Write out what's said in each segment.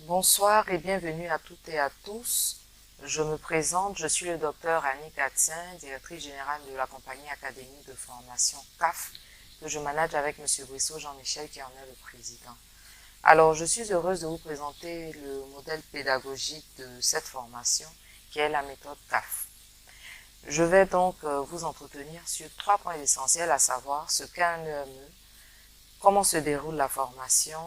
Bonsoir et bienvenue à toutes et à tous. Je me présente, je suis le docteur Annie Gatien, directrice générale de la compagnie académique de formation CAF, que je manage avec M. Brissot Jean-Michel qui en est le président. Alors, je suis heureuse de vous présenter le modèle pédagogique de cette formation, qui est la méthode CAF. Je vais donc vous entretenir sur 3 points essentiels, à savoir ce qu'est un EME, comment se déroule la formation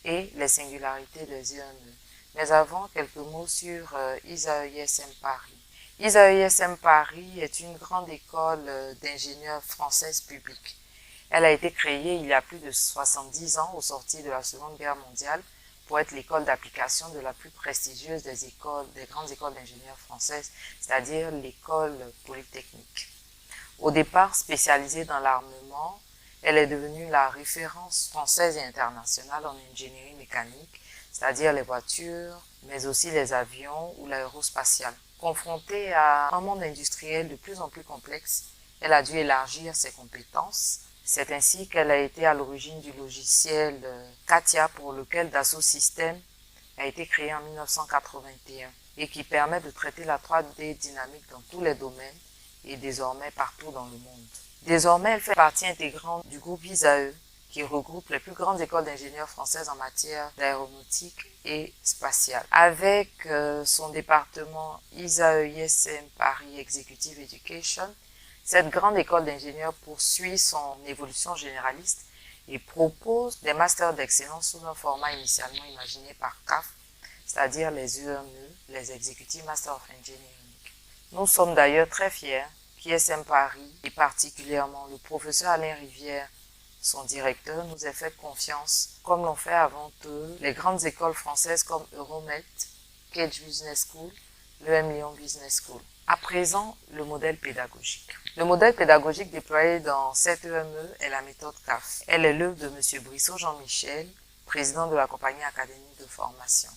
et les singularités des EME. Mais avant, quelques mots sur ISAE-ISM Paris. ISAE-ISM Paris est une grande école d'ingénieurs française publique. Elle a été créée il y a plus de 70 ans au sortir de la Seconde Guerre mondiale pour être l'école d'application de la plus prestigieuse des grandes écoles d'ingénieurs françaises, c'est-à-dire l'école polytechnique. Au départ spécialisée dans l'armement, elle est devenue la référence française et internationale en ingénierie mécanique, c'est-à-dire les voitures, mais aussi les avions ou l'aérospatiale. Confrontée à un monde industriel de plus en plus complexe, elle a dû élargir ses compétences. C'est ainsi qu'elle a été à l'origine du logiciel CATIA, pour lequel Dassault Systèmes a été créé en 1981 et qui permet de traiter la 3D dynamique dans tous les domaines et désormais partout dans le monde. Désormais, elle fait partie intégrante du groupe ISAE, qui regroupe les plus grandes écoles d'ingénieurs françaises en matière d'aéronautique et spatiale. Avec son département ISAE-ISM Paris Executive Education, cette grande école d'ingénieurs poursuit son évolution généraliste et propose des masters d'excellence sous un format initialement imaginé par CAF, c'est-à-dire les EME, les Executive Master of Engineering. Nous sommes d'ailleurs très fiers qu'ISM Paris, et particulièrement le professeur Alain Rivière, son directeur, nous ait fait confiance, comme l'ont fait avant eux les grandes écoles françaises comme Euromet, Cage Business School, l'EM Lyon Business School. À présent, le modèle pédagogique. Le modèle pédagogique déployé dans cette EME est la méthode CAF. Elle est l'œuvre de M. Brissot Jean-Michel, président de la compagnie académique de formation.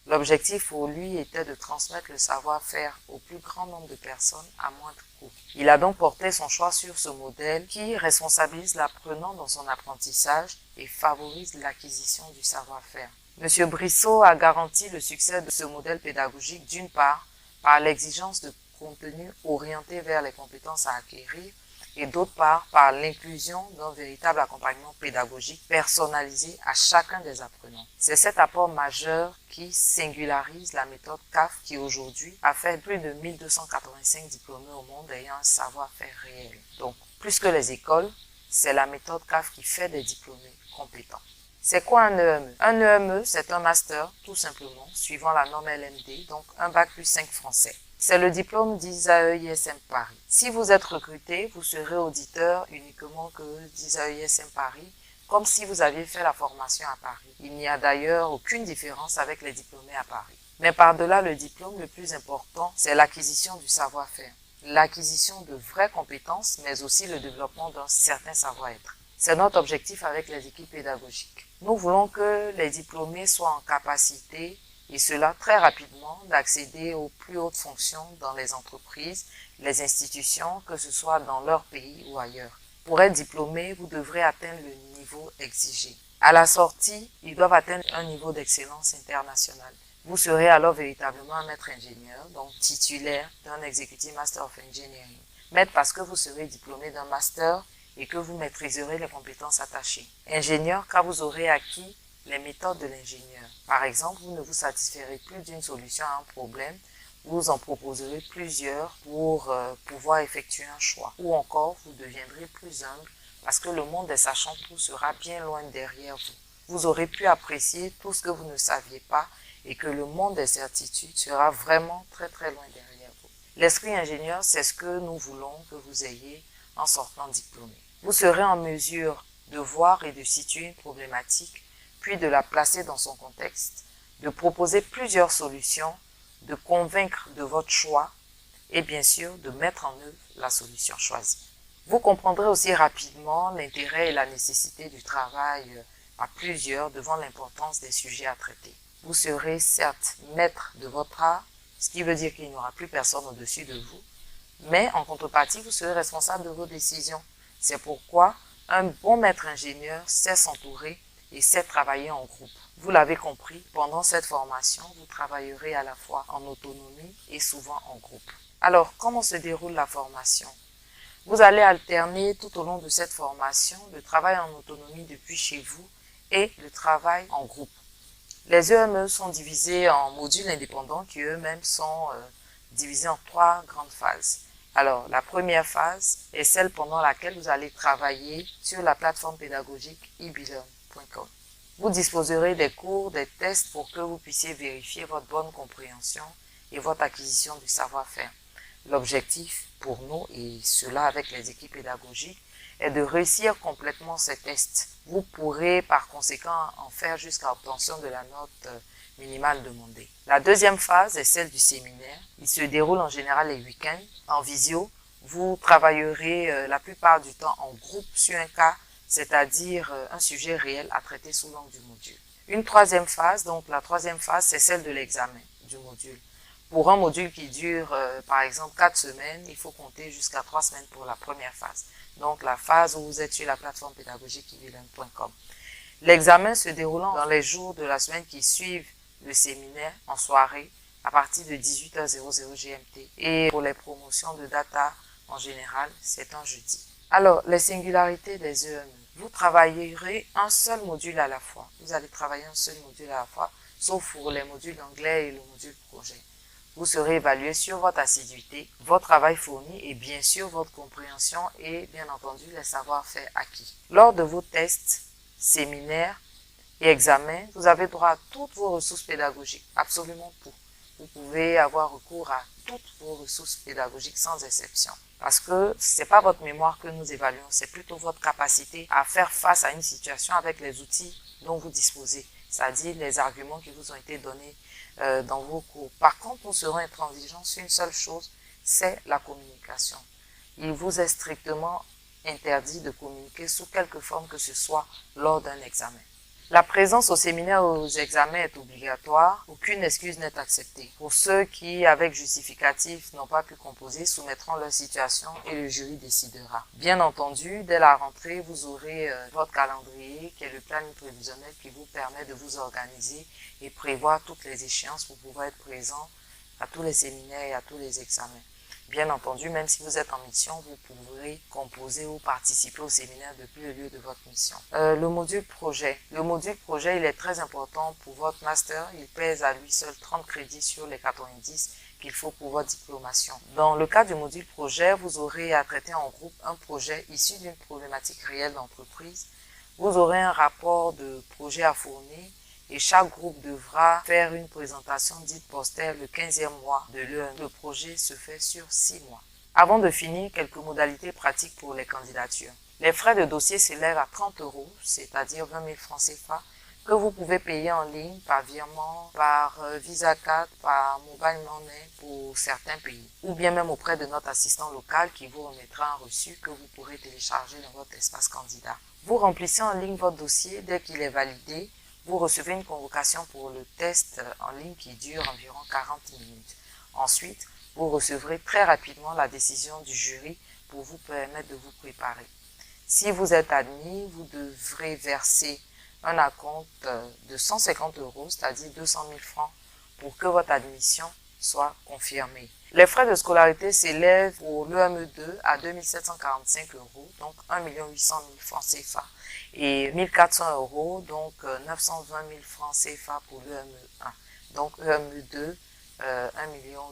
L'objectif pour lui était de transmettre le savoir-faire au plus grand nombre de personnes à moindre coût. Il a donc porté son choix sur ce modèle qui responsabilise l'apprenant dans son apprentissage et favorise l'acquisition du savoir-faire. M. Brissot a garanti le succès de ce modèle pédagogique d'une part par l'exigence de contenu orienté vers les compétences à acquérir et d'autre part par l'inclusion d'un véritable accompagnement pédagogique personnalisé à chacun des apprenants. C'est cet apport majeur qui singularise la méthode CAF qui aujourd'hui a fait plus de 1285 diplômés au monde ayant un savoir-faire réel. Donc, plus que les écoles, c'est la méthode CAF qui fait des diplômés compétents. C'est quoi un EME? Un EME, c'est un master, tout simplement, suivant la norme LMD, donc un bac plus 5 français. C'est le diplôme d'ISAE-ISM Paris. Si vous êtes recruté, vous serez auditeur uniquement que d'ISAE-ISM Paris, comme si vous aviez fait la formation à Paris. Il n'y a d'ailleurs aucune différence avec les diplômés à Paris. Mais par-delà le diplôme, le plus important, c'est l'acquisition du savoir-faire. L'acquisition de vraies compétences, mais aussi le développement d'un certain savoir-être. C'est notre objectif avec les équipes pédagogiques. Nous voulons que les diplômés soient en capacité, et cela très rapidement, d'accéder aux plus hautes fonctions dans les entreprises, les institutions, que ce soit dans leur pays ou ailleurs. Pour être diplômé, vous devrez atteindre le niveau exigé. À la sortie, ils doivent atteindre un niveau d'excellence internationale. Vous serez alors véritablement un maître ingénieur, donc titulaire d'un Executive Master of Engineering. Maître parce que vous serez diplômé d'un master et que vous maîtriserez les compétences attachées. Ingénieur car vous aurez acquis les méthodes de l'ingénieur. Par exemple, vous ne vous satisferez plus d'une solution à un problème, vous en proposerez plusieurs pour pouvoir effectuer un choix. Ou encore, vous deviendrez plus humble parce que le monde des sachants tout sera bien loin derrière vous. Vous aurez pu apprécier tout ce que vous ne saviez pas et que le monde des certitudes sera vraiment très très loin derrière vous. L'esprit ingénieur, c'est ce que nous voulons que vous ayez en sortant diplômé. Vous serez en mesure de voir et de situer une problématique, puis de la placer dans son contexte, de proposer plusieurs solutions, de convaincre de votre choix et bien sûr de mettre en œuvre la solution choisie. Vous comprendrez aussi rapidement l'intérêt et la nécessité du travail à plusieurs devant l'importance des sujets à traiter. Vous serez certes maître de votre art, ce qui veut dire qu'il n'y aura plus personne au-dessus de vous, mais en contrepartie, vous serez responsable de vos décisions. C'est pourquoi un bon maître ingénieur sait s'entourer et sait travailler en groupe. Vous l'avez compris, pendant cette formation, vous travaillerez à la fois en autonomie et souvent en groupe. Alors, comment se déroule la formation? Vous allez alterner tout au long de cette formation le travail en autonomie depuis chez vous et le travail en groupe. Les EME sont divisés en modules indépendants qui eux-mêmes sont divisés en 3 grandes phases. Alors, la première phase est celle pendant laquelle vous allez travailler sur la plateforme pédagogique eBelearn.com. Vous disposerez des cours, des tests pour que vous puissiez vérifier votre bonne compréhension et votre acquisition du savoir-faire. L'objectif pour nous, et cela avec les équipes pédagogiques, est de réussir complètement ces tests. Vous pourrez par conséquent en faire jusqu'à l'obtention de la note minimale demandée. La deuxième phase est celle du séminaire. Il se déroule en général les week-ends en visio. Vous travaillerez la plupart du temps en groupe sur un cas, c'est-à-dire un sujet réel à traiter sous l'angle du module. Une troisième phase, donc la troisième phase, c'est celle de l'examen du module. Pour un module qui dure, par exemple, 4 semaines, il faut compter jusqu'à 3 semaines pour la première phase. Donc, la phase où vous êtes sur la plateforme pédagogique eBelearn.com. L'examen se déroulant dans les jours de la semaine qui suivent le séminaire en soirée à partir de 18h00 GMT. Et pour les promotions de data en général, c'est un jeudi. Alors, les singularités des EME. Vous travaillerez un seul module à la fois. Vous allez travailler un seul module à la fois, sauf pour les modules d'anglais et le module projet. Vous serez évalué sur votre assiduité, votre travail fourni et bien sûr votre compréhension et bien entendu les savoir-faire acquis. Lors de vos tests, séminaires et examens, vous avez droit à toutes vos ressources pédagogiques, absolument tout. Vous pouvez avoir recours à toutes vos ressources pédagogiques sans exception. Parce que c'est pas votre mémoire que nous évaluons, c'est plutôt votre capacité à faire face à une situation avec les outils dont vous disposez, c'est-à-dire les arguments qui vous ont été donnés dans vos cours. Par contre, nous serons intransigeants sur une seule chose, c'est la communication. Il vous est strictement interdit de communiquer sous quelque forme que ce soit lors d'un examen. La présence au séminaire ou aux examens est obligatoire, aucune excuse n'est acceptée. Pour ceux qui, avec justificatif, n'ont pas pu composer, soumettront leur situation et le jury décidera. Bien entendu, dès la rentrée, vous aurez votre calendrier qui est le planning prévisionnel qui vous permet de vous organiser et prévoir toutes les échéances pour pouvoir être présent à tous les séminaires et à tous les examens. Bien entendu, même si vous êtes en mission, vous pourrez composer ou participer au séminaire depuis le lieu de votre mission. Le module projet. Le module projet, il est très important pour votre master. Il pèse à lui seul 30 crédits sur les 90 qu'il faut pour votre diplomation. Dans le cas du module projet, vous aurez à traiter en groupe un projet issu d'une problématique réelle d'entreprise. Vous aurez un rapport de projet à fournir et chaque groupe devra faire une présentation dite poster le 15e mois de l'EME. Le projet se fait sur 6 mois. Avant de finir, quelques modalités pratiques pour les candidatures. Les frais de dossier s'élèvent à 30 €, c'est-à-dire 20 000 francs CFA, que vous pouvez payer en ligne, par virement, par Visa Card, par Mobile Money pour certains pays, ou bien même auprès de notre assistant local qui vous remettra un reçu que vous pourrez télécharger dans votre espace candidat. Vous remplissez en ligne votre dossier dès qu'il est validé. Vous recevez une convocation pour le test en ligne qui dure environ 40 minutes. Ensuite, vous recevrez très rapidement la décision du jury pour vous permettre de vous préparer. Si vous êtes admis, vous devrez verser un acompte de 150 €, c'est-à-dire 200 000 francs, pour que votre admission soit confirmée. Les frais de scolarité s'élèvent pour l'EME2 à 2 745 €, donc 1 800 000 francs CFA, et 1 400 €, donc 920 000 francs CFA pour l'EME1. Donc EME2, 1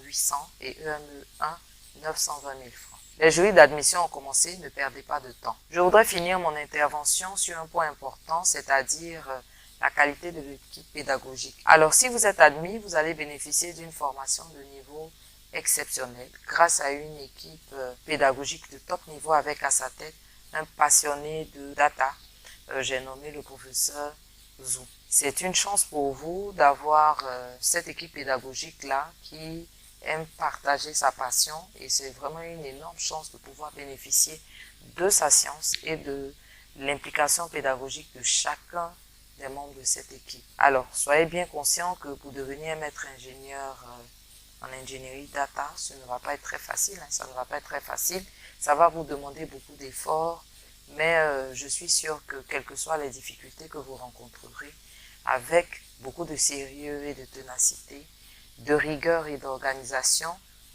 800 000 et EME1, 920 000 francs. Les jurys d'admission ont commencé, ne perdez pas de temps. Je voudrais finir mon intervention sur un point important, c'est-à-dire la qualité de l'équipe pédagogique. Alors, si vous êtes admis, vous allez bénéficier d'une formation de niveau exceptionnel grâce à une équipe pédagogique de top niveau avec à sa tête un passionné de data. J'ai nommé le professeur Zou. C'est une chance pour vous d'avoir cette équipe pédagogique-là qui aime partager sa passion et c'est vraiment une énorme chance de pouvoir bénéficier de sa science et de l'implication pédagogique de chacun des membres de cette équipe. Alors, soyez bien conscients que pour devenir maître ingénieur en ingénierie data, ce ne va pas être très facile, ça ne va pas être très facile. Ça va vous demander beaucoup d'efforts, mais je suis sûre que quelles que soient les difficultés que vous rencontrerez, avec beaucoup de sérieux et de ténacité, de rigueur et d'organisation,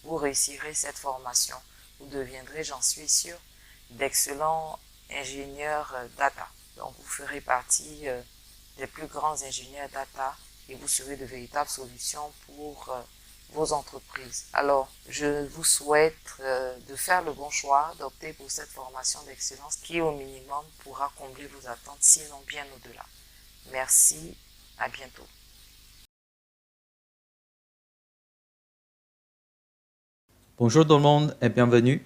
vous réussirez cette formation. Vous deviendrez, j'en suis sûre, d'excellents ingénieurs data. Donc vous ferez partie des plus grands ingénieurs data et vous serez de véritables solutions pour vos entreprises. Alors, je vous souhaite de faire le bon choix, d'opter pour cette formation d'excellence qui, au minimum, pourra combler vos attentes, sinon bien au-delà. Merci, à bientôt. Bonjour tout le monde et bienvenue.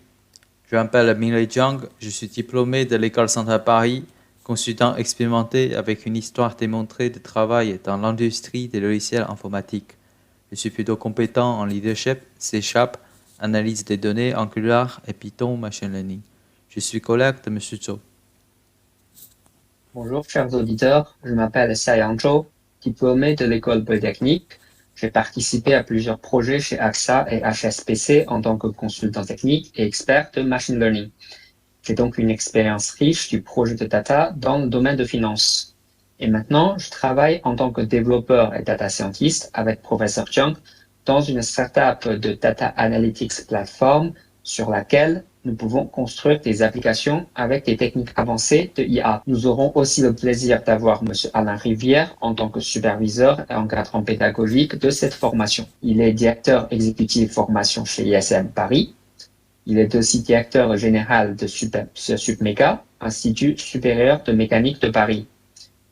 Je m'appelle Minglei Jiang, je suis diplômé de l'École centrale Paris, consultant expérimenté avec une histoire démontrée de travail dans l'industrie des logiciels informatiques. Je suis plutôt compétent en leadership, C#, analyse des données, Angular et Python Machine Learning. Je suis collègue de M. Zhou. Bonjour chers auditeurs, je m'appelle Xiayang Zhou, diplômé de l'école polytechnique. J'ai participé à plusieurs projets chez AXA et HSBC en tant que consultant technique et expert de machine learning. J'ai donc une expérience riche du projet de data dans le domaine de finance. Et maintenant, je travaille en tant que développeur et data scientist avec Professeur Jiang dans une startup de data analytics platform sur laquelle nous pouvons construire des applications avec des techniques avancées de IA. Nous aurons aussi le plaisir d'avoir M. Alain Rivière en tant que superviseur et encadrant pédagogique de cette formation. Il est directeur exécutif formation chez ISM Paris. Il est aussi directeur général de SUPMECA, Institut supérieur de mécanique de Paris.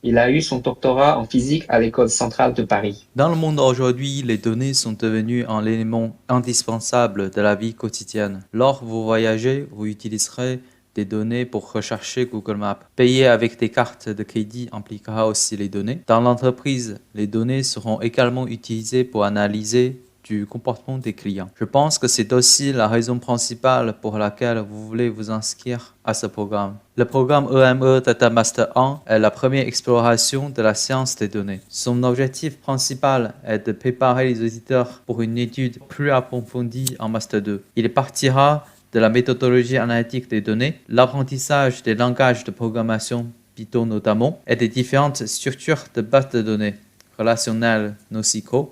Il a eu son doctorat en physique à l'École centrale de Paris. Dans le monde aujourd'hui, les données sont devenues un élément indispensable de la vie quotidienne. Lors vous voyagez, vous utiliserez des données pour rechercher Google Maps. Payer avec des cartes de crédit impliquera aussi les données. Dans l'entreprise, les données seront également utilisées pour analyser du comportement des clients. Je pense que c'est aussi la raison principale pour laquelle vous voulez vous inscrire à ce programme. Le programme EME Data Master 1 est la première exploration de la science des données. Son objectif principal est de préparer les auditeurs pour une étude plus approfondie en Master 2. Il partira de la méthodologie analytique des données, l'apprentissage des langages de programmation, Python notamment, et des différentes structures de base de données, relationnelles, NoSQL,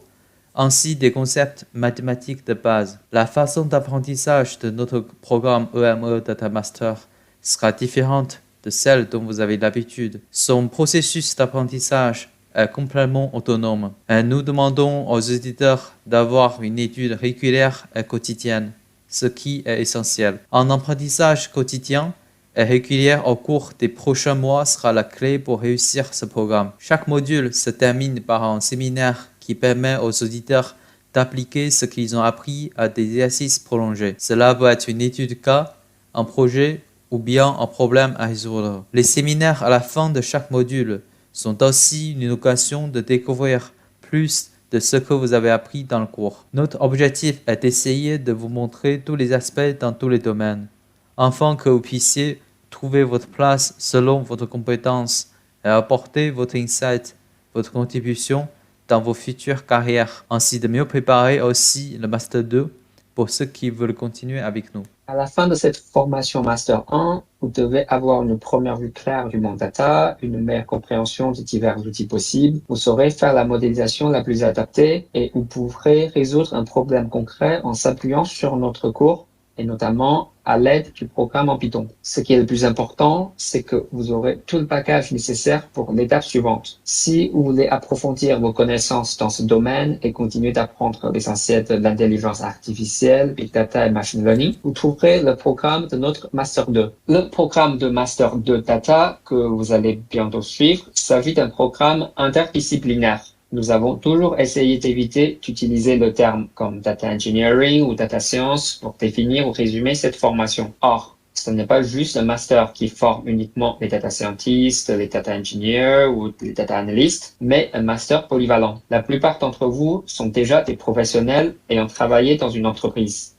ainsi des concepts mathématiques de base. La façon d'apprentissage de notre programme EME Data Master sera différente de celle dont vous avez l'habitude. Son processus d'apprentissage est complètement autonome. Et nous demandons aux auditeurs d'avoir une étude régulière et quotidienne, ce qui est essentiel. Un apprentissage quotidien et régulier au cours des prochains mois sera la clé pour réussir ce programme. Chaque module se termine par un séminaire qui permet aux auditeurs d'appliquer ce qu'ils ont appris à des exercices prolongés. Cela peut être une étude cas, un projet ou bien un problème à résoudre. Les séminaires à la fin de chaque module sont aussi une occasion de découvrir plus de ce que vous avez appris dans le cours. Notre objectif est d'essayer de vous montrer tous les aspects dans tous les domaines, afin que vous puissiez trouver votre place selon votre compétence et apporter votre insight, votre contribution dans vos futures carrières, ainsi de mieux préparer aussi le Master 2 pour ceux qui veulent continuer avec nous. À la fin de cette formation Master 1, vous devez avoir une première vue claire du monde data, une meilleure compréhension des divers outils possibles. Vous saurez faire la modélisation la plus adaptée et vous pourrez résoudre un problème concret en s'appuyant sur notre cours et notamment à l'aide du programme en Python. Ce qui est le plus important, c'est que vous aurez tout le bagage nécessaire pour l'étape suivante. Si vous voulez approfondir vos connaissances dans ce domaine et continuer d'apprendre l'essentiel de l'intelligence artificielle, Big Data et Machine Learning, vous trouverez le programme de notre Master 2. Le programme de Master 2 Data que vous allez bientôt suivre s'agit d'un programme interdisciplinaire. Nous avons toujours essayé d'éviter d'utiliser le terme comme data engineering ou data science pour définir ou résumer cette formation. Or, ce n'est pas juste un master qui forme uniquement les data scientists, les data engineers ou les data analysts, mais un master polyvalent. La plupart d'entre vous sont déjà des professionnels ayant travaillé dans une entreprise.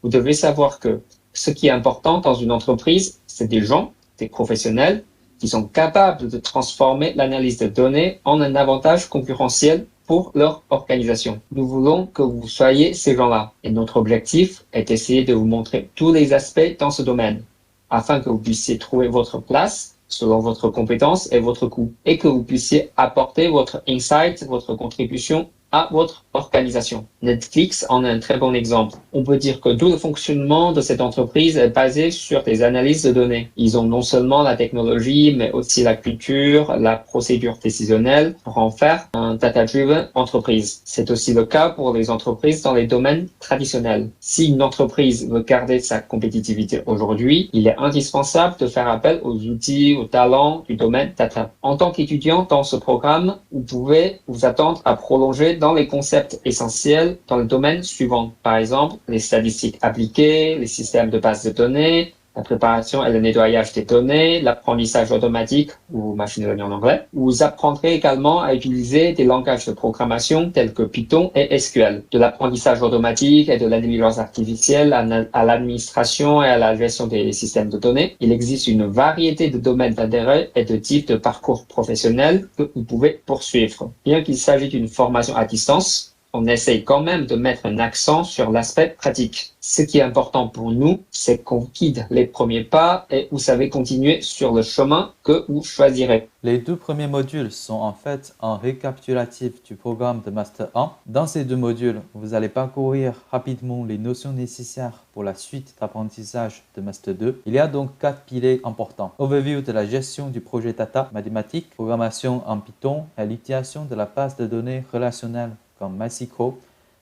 Vous devez savoir que ce qui est important dans une entreprise, c'est des gens, des professionnels, qui sont capables de transformer l'analyse de données en un avantage concurrentiel pour leur organisation. Nous voulons que vous soyez ces gens-là et notre objectif est d'essayer de vous montrer tous les aspects dans ce domaine. afin que vous puissiez trouver votre place selon votre compétence et votre coût, et que vous puissiez apporter votre insight, votre contribution à votre organisation. Netflix en est un très bon exemple. On peut dire que tout le fonctionnement de cette entreprise est basé sur des analyses de données. Ils ont non seulement la technologie, mais aussi la culture, la procédure décisionnelle pour en faire un data-driven entreprise. C'est aussi le cas pour les entreprises dans les domaines traditionnels. Si une entreprise veut garder sa compétitivité aujourd'hui, il est indispensable de faire appel aux outils, aux talents du domaine data. En tant qu'étudiant dans ce programme, vous pouvez vous attendre à prolonger dans les concepts essentiels dans le domaine suivant. Par exemple, les statistiques appliquées, les systèmes de base de données, la préparation et le nettoyage des données, l'apprentissage automatique ou machine learning en anglais. Vous apprendrez également à utiliser des langages de programmation tels que Python et SQL, de l'apprentissage automatique et de l'intelligence artificielle à l'administration et à la gestion des systèmes de données. Il existe une variété de domaines d'intérêt et de types de parcours professionnels que vous pouvez poursuivre. Bien qu'il s'agisse d'une formation à distance, on essaye quand même de mettre un accent sur l'aspect pratique. Ce qui est important pour nous, c'est qu'on guide les premiers pas et vous savez continuer sur le chemin que vous choisirez. Les deux premiers modules sont en fait un récapitulatif du programme de Master 1. Dans ces deux modules, vous allez parcourir rapidement les notions nécessaires pour la suite d'apprentissage de Master 2. Il y a donc 4 piliers importants. Overview de la gestion du projet data mathématique, programmation en Python et l'utilisation de la base de données relationnelle comme MySQL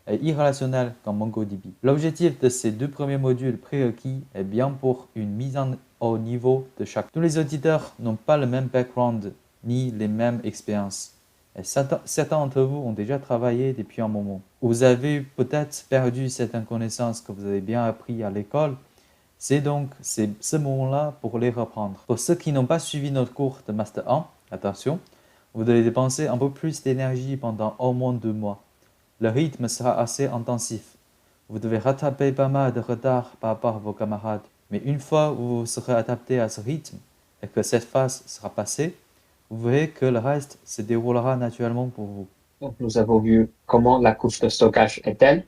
et irrationnelle comme MongoDB. L'objectif de ces deux premiers modules prérequis est bien pour une mise au niveau de chacun. Tous les auditeurs n'ont pas le même background ni les mêmes expériences. Et certains d'entre vous ont déjà travaillé depuis un moment. Vous avez peut-être perdu certaines connaissances que vous avez bien appris à l'école. C'est ce moment-là pour les reprendre. Pour ceux qui n'ont pas suivi notre cours de Master 1, attention, vous devez dépenser un peu plus d'énergie pendant au moins 2 mois. Le rythme sera assez intensif. Vous devez rattraper pas mal de retard par rapport à vos camarades. Mais une fois que vous serez adapté à ce rythme et que cette phase sera passée, vous verrez que le reste se déroulera naturellement pour vous. Donc, nous avons vu comment la couche de stockage est-elle.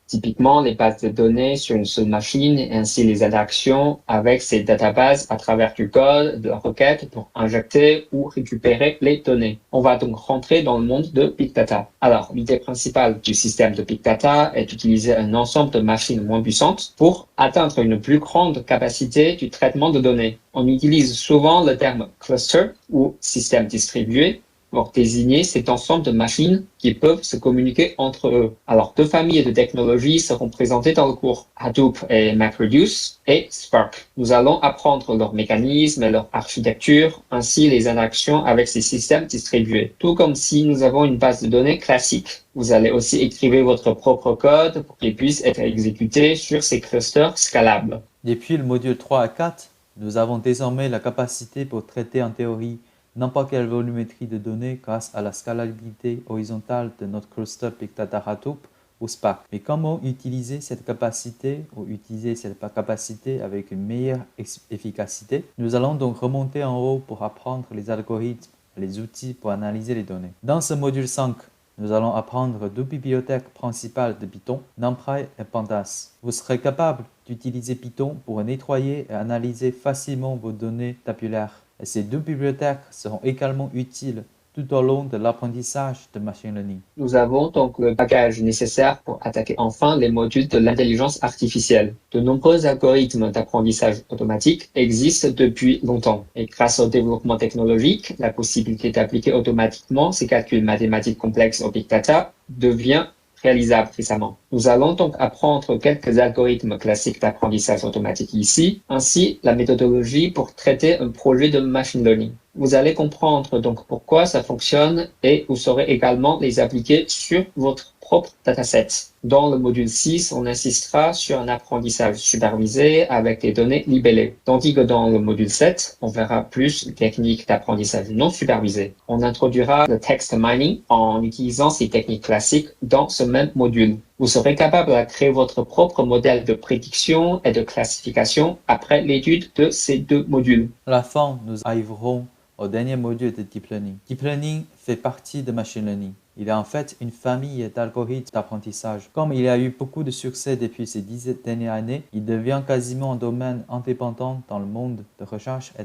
Typiquement, les bases de données sur une seule machine et ainsi les interactions avec ces databases à travers du code, de la requête pour injecter ou récupérer les données. On va donc rentrer dans le monde de Big Data. Alors, l'idée principale du système de Big Data est d'utiliser un ensemble de machines moins puissantes pour atteindre une plus grande capacité du traitement de données. On utilise souvent le terme cluster ou système distribué pour désigner cet ensemble de machines qui peuvent se communiquer entre eux. Alors, 2 familles de technologies seront présentées dans le cours, Hadoop et MapReduce et Spark. Nous allons apprendre leurs mécanismes et leur architecture, ainsi les interactions avec ces systèmes distribués. Tout comme si nous avons une base de données classique. Vous allez aussi écrire votre propre code pour qu'il puisse être exécuté sur ces clusters scalables. Depuis le module 3 à 4, nous avons désormais la capacité pour traiter en théorie n'importe quelle volumétrie de données grâce à la scalabilité horizontale de notre cluster Big Data Hadoop ou Spark. Mais comment utiliser cette capacité ou utiliser cette capacité avec une meilleure efficacité? Nous allons donc remonter en haut pour apprendre les algorithmes et les outils pour analyser les données. Dans ce module 5, nous allons apprendre 2 bibliothèques principales de Python, NumPy et Pandas. Vous serez capable d'utiliser Python pour nettoyer et analyser facilement vos données tabulaires. Et ces 2 bibliothèques seront également utiles tout au long de l'apprentissage de machine learning. Nous avons donc le bagage nécessaire pour attaquer enfin les modules de l'intelligence artificielle. De nombreux algorithmes d'apprentissage automatique existent depuis longtemps. Et grâce au développement technologique, la possibilité d'appliquer automatiquement ces calculs mathématiques complexes au Big Data devient réalisable récemment. Nous allons donc apprendre quelques algorithmes classiques d'apprentissage automatique ici, ainsi la méthodologie pour traiter un projet de machine learning. Vous allez comprendre donc pourquoi ça fonctionne et vous saurez également les appliquer sur votre propre dataset. Dans le module 6, on insistera sur un apprentissage supervisé avec des données libellées, tandis que dans le module 7, on verra plus de techniques d'apprentissage non supervisé. On introduira le text mining en utilisant ces techniques classiques dans ce même module. Vous serez capable de créer votre propre modèle de prédiction et de classification après l'étude de ces 2 modules. À la fin, nous arriverons au dernier module de Deep Learning. Deep Learning fait partie de Machine Learning. Il est en fait une famille d'algorithmes d'apprentissage. Comme il a eu beaucoup de succès depuis ces 10 dernières années, il devient quasiment un domaine indépendant dans le monde de recherche et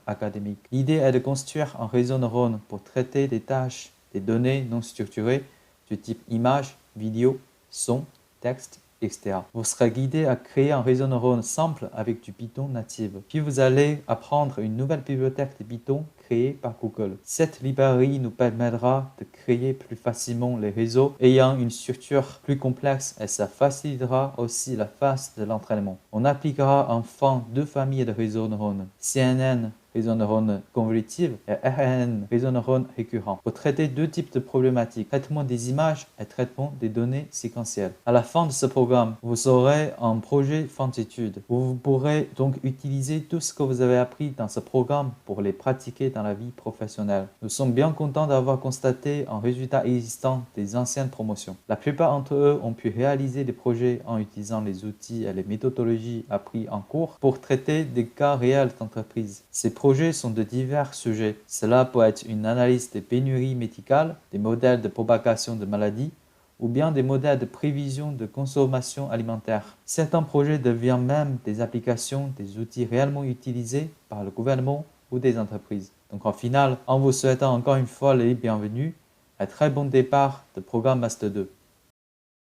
académique. L'idée est de construire un réseau neurone pour traiter des tâches, des données non structurées du type image, vidéo, son, texte, etc. Vous serez guidé à créer un réseau neurone simple avec du Python native. Puis vous allez apprendre une nouvelle bibliothèque de Python créée par Google. Cette librairie nous permettra de créer plus facilement les réseaux ayant une structure plus complexe et ça facilitera aussi la phase de l'entraînement. On appliquera enfin deux familles de réseaux neurones, CNN réseau neurone convolutive et RNN, réseau neurone récurrent, pour traiter deux types de problématiques, traitement des images et traitement des données séquentielles. À la fin de ce programme, vous aurez un projet fin d'études où vous pourrez donc utiliser tout ce que vous avez appris dans ce programme pour les pratiquer dans la vie professionnelle. Nous sommes bien contents d'avoir constaté un résultat existant des anciennes promotions. La plupart d'entre eux ont pu réaliser des projets en utilisant les outils et les méthodologies appris en cours pour traiter des cas réels d'entreprise. Ces projets sont de divers sujets. Cela peut être une analyse des pénuries médicales, des modèles de propagation de maladies, ou bien des modèles de prévision de consommation alimentaire. Certains projets deviennent même des applications, des outils réellement utilisés par le gouvernement ou des entreprises. Donc en final, en vous souhaitant encore une fois les bienvenus, un très bon départ de programme Master 2.